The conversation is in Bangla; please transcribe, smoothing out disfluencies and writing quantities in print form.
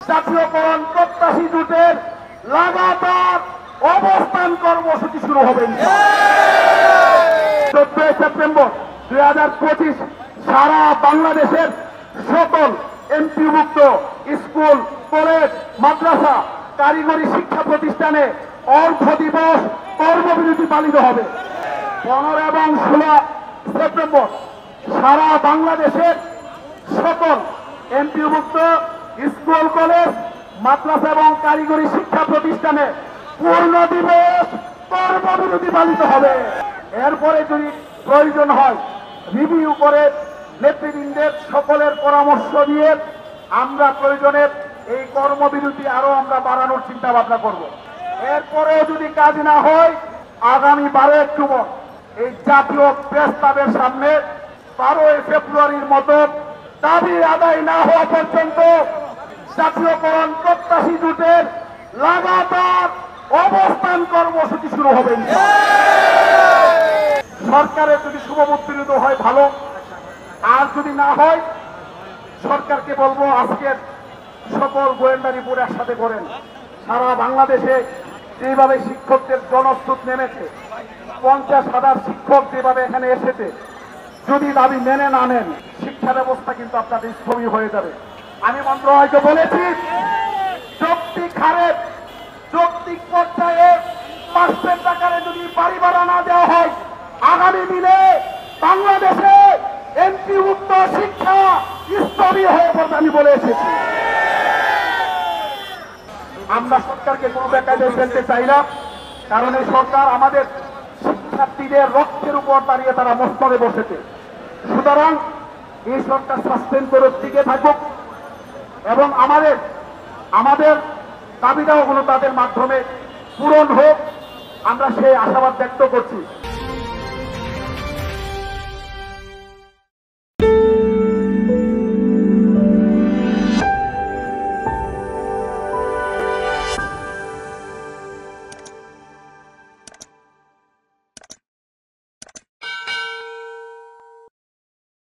জাতীয়করণ প্রত্যাশী জোটের লাগাতার অবস্থান কর্মসূচি শুরু হবে 14 সেপ্টেম্বর 2025 সারা বাংলাদেশের সকল এমপিভুক্ত স্কুল, কলেজ, মাদ্রাসা, কারিগরি শিক্ষা প্রতিষ্ঠানে অর্ধ দিবস কর্মবিরতি পালিত হবে। 15 এবং 16 সেপ্টেম্বর সারা বাংলাদেশের সকল এমপিভুক্ত স্কুল, কলেজ, মাদ্রাসা এবং কারিগরি শিক্ষা প্রতিষ্ঠানে পূর্ণ দিবস কর্মবিরতি পালিত হবে। এরপরে যদি প্রয়োজন হয় রিভিউ করে নেতৃবৃন্দের সকলের পরামর্শ নিয়ে আমরা প্রয়োজনে এই কর্মবিরতি আরো আমরা বাড়ানোর চিন্তা ভাবনা করব। এরপরেও যদি কাজ না হয় আগামী 12 অক্টোবর এই জাতীয় প্রেস ক্লাবের সামনে 12 ফেব্রুয়ারির মতো দাবি আদায় না হওয়া পর্যন্ত জাতীয়করণ প্রত্যাশী জোটের লাগাতার অবস্থান কর্মসূচি শুরু হবে। সরকারের যদি শুভবুদ্ধিরিত হয় ভালো, আর যদি না হয় সরকারকে বলবো আজকের সকল গোয়েন্দা রিপোর্ট একসাথে করেন। সারা বাংলাদেশে যেভাবে শিক্ষকদের জনস্রোত নেমেছে, 50,000 শিক্ষক যেভাবে এখানে এসেছে, যদি দাবি মেনে না নেন শিক্ষা ব্যবস্থা কিন্তু আপনাদের স্থবির হয়ে যাবে। আমি মন্ত্রণালয়কে বলেছি যৌক্তিক হারে, যৌক্তিক পর্যায়ে 5% টাকারে যদি বাড়ি ভাড়া না দেওয়া হয় আগামী দিনে বাংলাদেশে এমপিভুক্ত শিক্ষা স্থবির হয়ে পড়বে আমি বলে এসেছি। আমরা সরকারকে কোনো বেকায়দায় ফেলতে চাই না, কারণ এই সরকার আমাদের শিক্ষার্থীদের রক্তের উপর দাঁড়িয়ে তারা মস্তরে বসেছে। সুতরাং এই সরকার সাসপেন করে টিকে থাকুক এবং আমাদের দাবি দাওয়াগুলো তাদের মাধ্যমে পূরণ হোক, আমরা সেই আশাবাদ ব্যক্ত করছি।